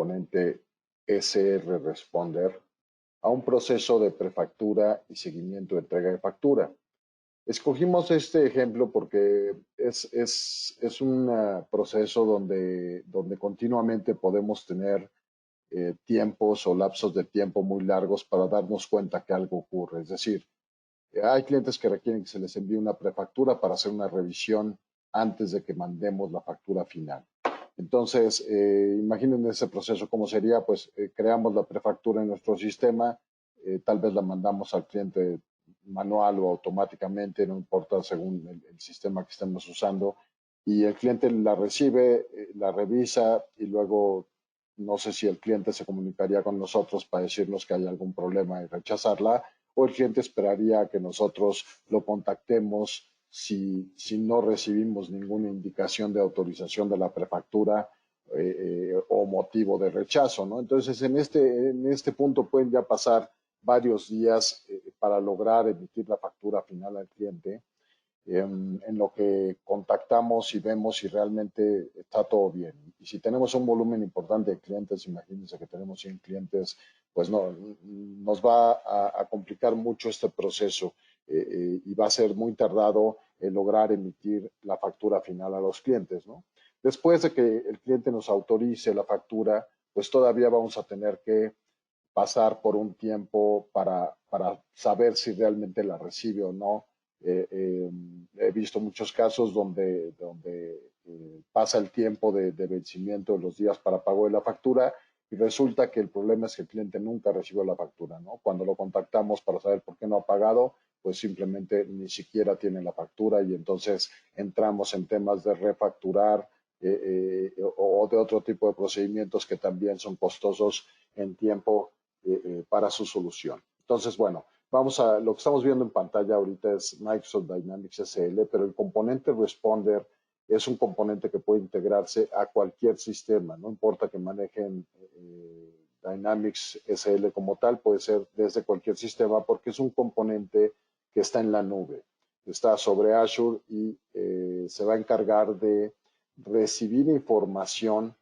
componente SR Responder a un proceso de prefactura y seguimiento de entrega de factura. Escogimos este ejemplo porque es un proceso donde continuamente podemos tener tiempos o lapsos de tiempo muy largos para darnos cuenta que algo ocurre. Es decir, hay clientes que requieren que se les envíe una prefactura para hacer una revisión antes de que mandemos la factura final. Entonces, imaginen ese proceso cómo sería, pues creamos la prefactura en nuestro sistema, tal vez la mandamos al cliente manual o automáticamente, no importa según el sistema que estemos usando, y el cliente la recibe, la revisa y luego no sé si el cliente se comunicaría con nosotros para decirnos que hay algún problema y rechazarla, o el cliente esperaría que nosotros lo contactemos si no recibimos ninguna indicación de autorización de la prefactura o motivo de rechazo, ¿no? Entonces, en este punto pueden ya pasar varios días para lograr emitir la factura final al cliente, en lo que contactamos y vemos si realmente está todo bien. Y si tenemos un volumen importante de clientes, imagínense que tenemos 100 clientes, pues no, nos va a complicar mucho este proceso y va a ser muy tardado lograr emitir la factura final a los clientes, ¿no? Después de que el cliente nos autorice la factura, pues todavía vamos a tener que pasar por un tiempo para saber si realmente la recibe o no. He visto muchos casos donde pasa el tiempo de vencimiento de los días para pago de la factura y resulta que el problema es que el cliente nunca recibió la factura, ¿no? Cuando lo contactamos para saber por qué no ha pagado, pues simplemente ni siquiera tiene la factura y entonces entramos en temas de refacturar o de otro tipo de procedimientos que también son costosos en tiempo para su solución. Entonces, bueno, lo que estamos viendo en pantalla ahorita es Microsoft Dynamics SL, pero el componente Responder es un componente que puede integrarse a cualquier sistema, no importa que manejen Dynamics SL como tal, puede ser desde cualquier sistema porque es un componente que está en la nube, está sobre Azure y se va a encargar de recibir información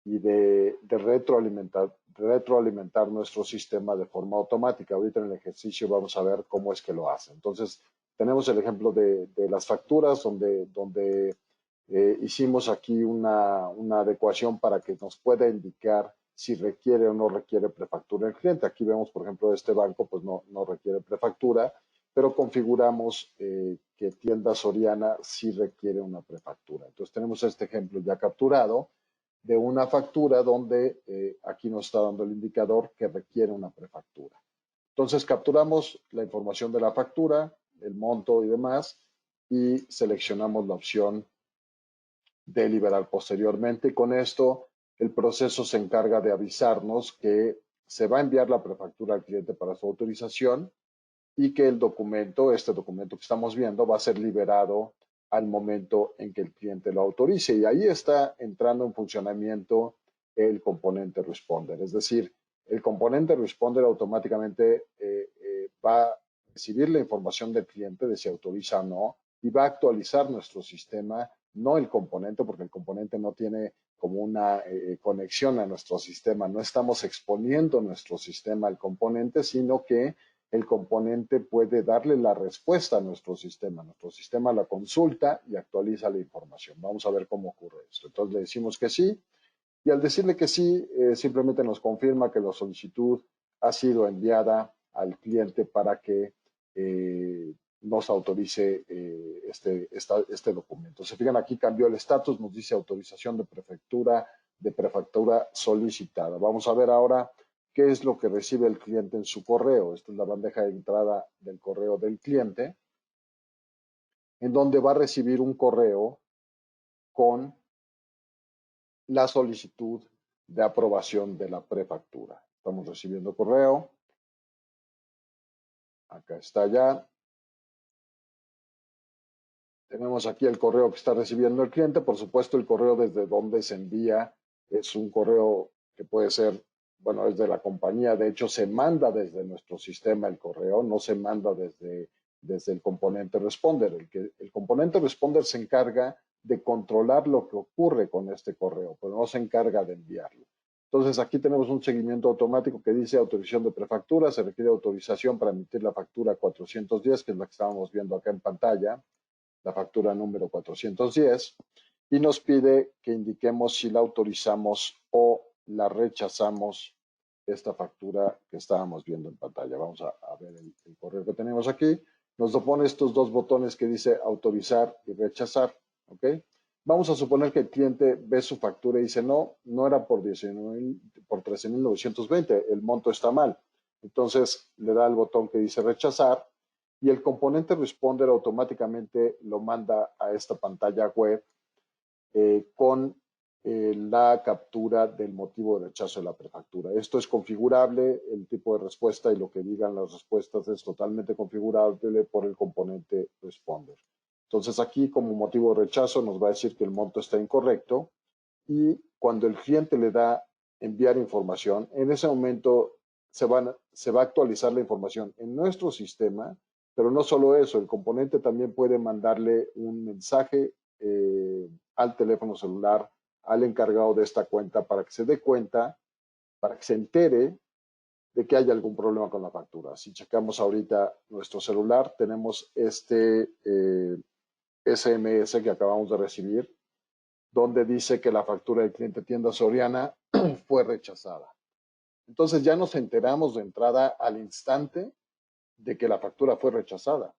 y de retroalimentar nuestro sistema de forma automática. Ahorita en el ejercicio vamos a ver cómo es que lo hace. Entonces, tenemos el ejemplo de las facturas donde hicimos aquí una adecuación para que nos pueda indicar si requiere o no requiere prefactura el cliente. Aquí vemos, por ejemplo, este banco, pues no requiere prefactura, pero configuramos que tienda Soriana sí requiere una prefactura. Entonces tenemos este ejemplo ya capturado de una factura donde aquí nos está dando el indicador que requiere una prefactura. Entonces capturamos la información de la factura, el monto y demás, y seleccionamos la opción de liberar posteriormente. Con esto, el proceso se encarga de avisarnos que se va a enviar la prefactura al cliente para su autorización y que el documento, este documento que estamos viendo, va a ser liberado al momento en que el cliente lo autorice. Y ahí está entrando en funcionamiento el componente Responder. Es decir, el componente Responder automáticamente va a recibir la información del cliente de si autoriza o no y va a actualizar nuestro sistema, no el componente, porque el componente no tiene como una conexión a nuestro sistema. No estamos exponiendo nuestro sistema al componente, sino que el componente puede darle la respuesta a nuestro sistema. Nuestro sistema la consulta y actualiza la información. Vamos a ver cómo ocurre esto. Entonces le decimos que sí y al decirle que sí, simplemente nos confirma que la solicitud ha sido enviada al cliente para que nos autorice este documento. Se fijan, aquí cambió el estatus, nos dice autorización de prefactura solicitada. Vamos a ver ahora qué es lo que recibe el cliente en su correo. Esta es la bandeja de entrada del correo del cliente, en donde va a recibir un correo con la solicitud de aprobación de la prefactura. Estamos recibiendo correo. Acá está ya. Tenemos aquí el correo que está recibiendo el cliente. Por supuesto, el correo desde donde se envía es un correo que puede ser, bueno, es de la compañía. De hecho, se manda desde nuestro sistema el correo, no se manda desde el componente Responder. El componente Responder se encarga de controlar lo que ocurre con este correo, pero no se encarga de enviarlo. Entonces aquí tenemos un seguimiento automático que dice autorización de prefactura, se requiere autorización para emitir la factura 410, que es la que estábamos viendo acá en pantalla, la factura número 410, y nos pide que indiquemos si la autorizamos o la rechazamos esta factura que estábamos viendo en pantalla. Vamos a ver el correo que tenemos aquí. Nos pone estos dos botones que dice autorizar y rechazar, ¿ok? Vamos a suponer que el cliente ve su factura y dice, no, no era por 19, por 13,920, el monto está mal. Entonces le da el botón que dice rechazar y el componente responder automáticamente lo manda a esta pantalla web con la captura del motivo de rechazo de la prefactura. Esto es configurable, el tipo de respuesta y lo que digan las respuestas es totalmente configurable por el componente responder. Entonces aquí como motivo de rechazo nos va a decir que el monto está incorrecto y cuando el cliente le da enviar información, en ese momento se va a actualizar la información en nuestro sistema, pero no solo eso, el componente también puede mandarle un mensaje al teléfono celular, al encargado de esta cuenta, para que se dé cuenta, para que se entere de que hay algún problema con la factura. Si checamos ahorita nuestro celular, tenemos este SMS que acabamos de recibir, donde dice que la factura del cliente tienda Soriana fue rechazada. Entonces ya nos enteramos de entrada al instante de que la factura fue rechazada.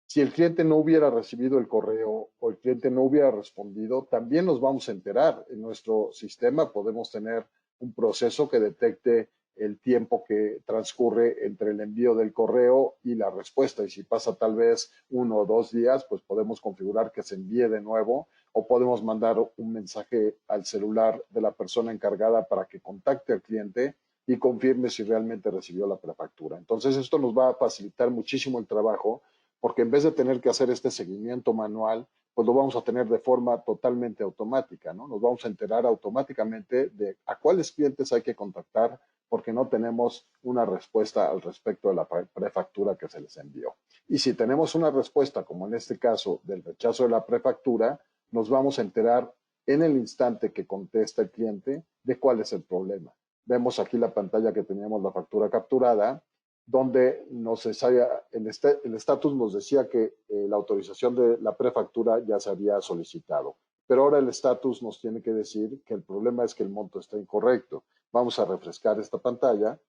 Si el cliente no hubiera recibido el correo o el cliente no hubiera respondido, también nos vamos a enterar. En nuestro sistema podemos tener un proceso que detecte el tiempo que transcurre entre el envío del correo y la respuesta. Y si pasa tal vez 1 o 2 días, pues podemos configurar que se envíe de nuevo o podemos mandar un mensaje al celular de la persona encargada para que contacte al cliente y confirme si realmente recibió la prefactura. Entonces, esto nos va a facilitar muchísimo el trabajo porque en vez de tener que hacer este seguimiento manual, pues lo vamos a tener de forma totalmente automática, ¿no? Nos vamos a enterar automáticamente de a cuáles clientes hay que contactar porque no tenemos una respuesta al respecto de la prefactura que se les envió. Y si tenemos una respuesta, como en este caso del rechazo de la prefactura, nos vamos a enterar en el instante que contesta el cliente de cuál es el problema. Vemos aquí la pantalla que teníamos la factura capturada, donde nos el estatus nos decía que la autorización de la prefactura ya se había solicitado. Pero ahora el estatus nos tiene que decir que el problema es que el monto está incorrecto. Vamos a refrescar esta pantalla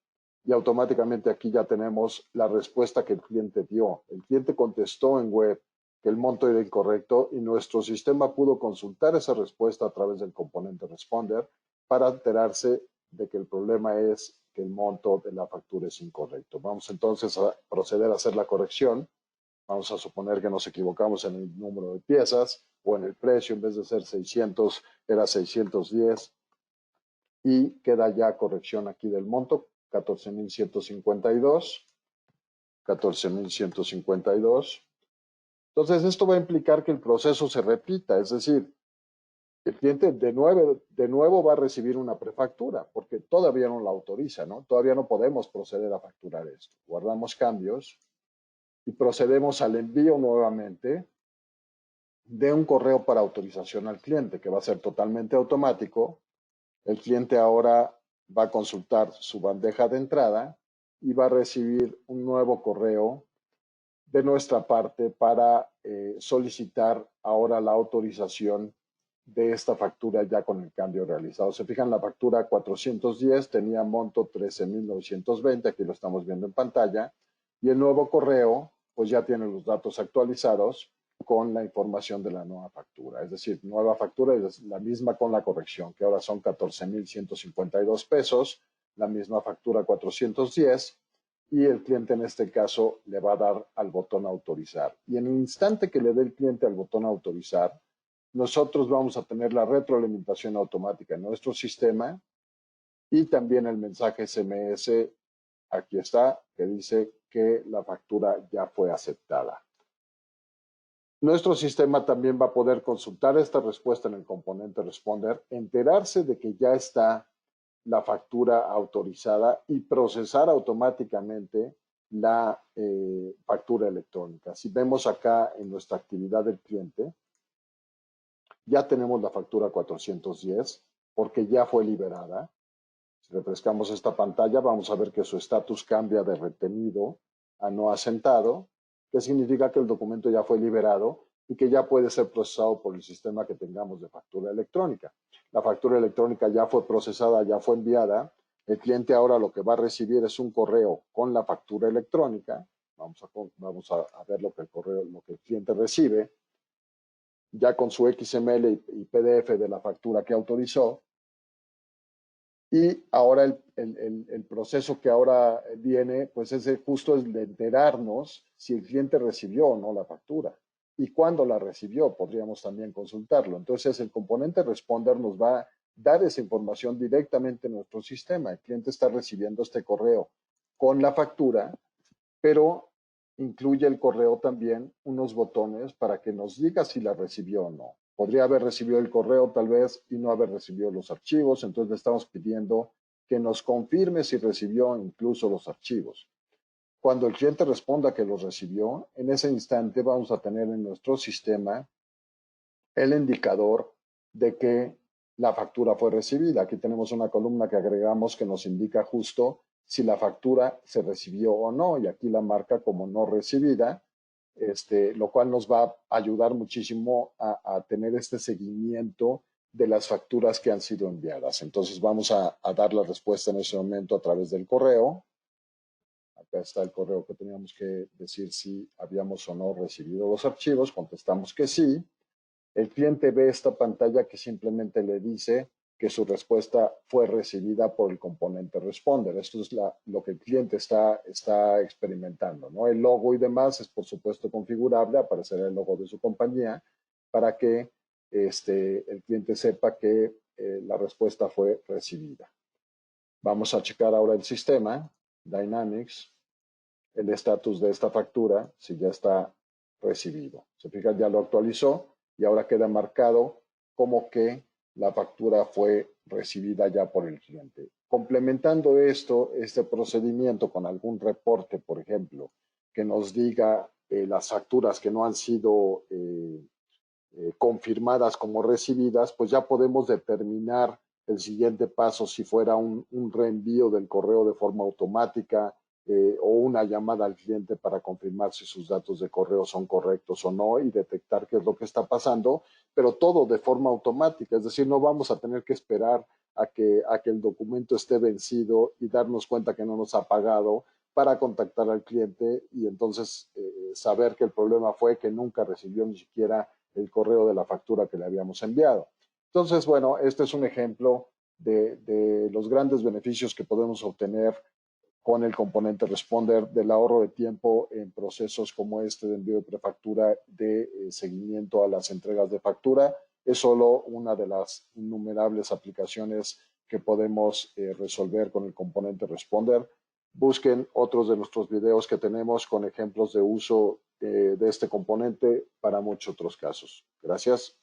y automáticamente aquí ya tenemos la respuesta que el cliente dio. El cliente contestó en web que el monto era incorrecto y nuestro sistema pudo consultar esa respuesta a través del componente responder para enterarse de que el problema es que el monto de la factura es incorrecto. Vamos entonces a proceder a hacer la corrección. Vamos a suponer que nos equivocamos en el número de piezas o en el precio, en vez de ser 600, era 610 y queda ya corrección aquí del monto, 14,152. 14,152. Entonces, esto va a implicar que el proceso se repita, es decir, el cliente de nuevo va a recibir una prefactura porque todavía no la autoriza, ¿no? Todavía no podemos proceder a facturar esto. Guardamos cambios y procedemos al envío nuevamente de un correo para autorización al cliente que va a ser totalmente automático. El cliente ahora va a consultar su bandeja de entrada y va a recibir un nuevo correo de nuestra parte para solicitar ahora la autorización de esta factura ya con el cambio realizado. Se fijan, la factura 410 tenía monto 13,920, aquí lo estamos viendo en pantalla, y el nuevo correo pues ya tiene los datos actualizados con la información de la nueva factura. Es decir, nueva factura es la misma con la corrección, que ahora son 14,152 pesos, la misma factura 410, y el cliente en este caso le va a dar al botón autorizar. Y en el instante que le dé el cliente al botón autorizar, nosotros vamos a tener la retroalimentación automática en nuestro sistema y también el mensaje SMS, aquí está, que dice que la factura ya fue aceptada. Nuestro sistema también va a poder consultar esta respuesta en el componente responder, enterarse de que ya está la factura autorizada y procesar automáticamente la factura electrónica. Si vemos acá en nuestra actividad del cliente, ya tenemos la factura 410 porque ya fue liberada Si refrescamos esta pantalla, vamos a ver que su estatus cambia de retenido a no asentado, que significa que el documento ya fue liberado y que ya puede ser procesado por el sistema que tengamos de factura electrónica. La factura electrónica ya fue procesada, ya fue enviada. El cliente ahora lo que va a recibir es un correo con la factura electrónica. Vamos a ver lo que el cliente recibe, ya con su XML y PDF de la factura que autorizó. Y ahora el proceso que ahora viene, pues es justo el de enterarnos si el cliente recibió o no la factura y cuándo la recibió, podríamos también consultarlo. Entonces, el componente responder nos va a dar esa información directamente en nuestro sistema. El cliente está recibiendo este correo con la factura, pero incluye el correo también unos botones para que nos diga si la recibió o no. Podría haber recibido el correo tal vez y no haber recibido los archivos, entonces le estamos pidiendo que nos confirme si recibió incluso los archivos. Cuando el cliente responda que los recibió, en ese instante vamos a tener en nuestro sistema el indicador de que la factura fue recibida. Aquí tenemos una columna que agregamos que nos indica justo si la factura se recibió o no, y aquí la marca como no recibida, lo cual nos va a ayudar muchísimo a tener este seguimiento de las facturas que han sido enviadas. Entonces vamos a dar la respuesta en ese momento a través del correo. Acá está el correo que teníamos que decir si habíamos o no recibido los archivos. Contestamos que sí. El cliente ve esta pantalla que simplemente le dice que su respuesta fue recibida por el componente responder. Esto es lo que el cliente está experimentando, ¿no? El logo y demás es, por supuesto, configurable, aparecerá el logo de su compañía para que el cliente sepa que la respuesta fue recibida. Vamos a checar ahora el sistema, Dynamics, el estatus de esta factura, si ya está recibido. Se fijan, ya lo actualizó y ahora queda marcado como que la factura fue recibida ya por el cliente. Complementando este procedimiento con algún reporte, por ejemplo, que nos diga las facturas que no han sido confirmadas como recibidas, pues ya podemos determinar el siguiente paso si fuera un reenvío del correo de forma automática, o una llamada al cliente para confirmar si sus datos de correo son correctos o no y detectar qué es lo que está pasando, pero todo de forma automática, es decir, no vamos a tener que esperar a que el documento esté vencido y darnos cuenta que no nos ha pagado para contactar al cliente y entonces saber que el problema fue que nunca recibió ni siquiera el correo de la factura que le habíamos enviado. Entonces, bueno, este es un ejemplo de los grandes beneficios que podemos obtener con el componente responder, del ahorro de tiempo en procesos como este de envío de prefactura, de seguimiento a las entregas de factura. Es solo una de las innumerables aplicaciones que podemos resolver con el componente responder. Busquen otros de nuestros videos que tenemos con ejemplos de uso de este componente para muchos otros casos. Gracias.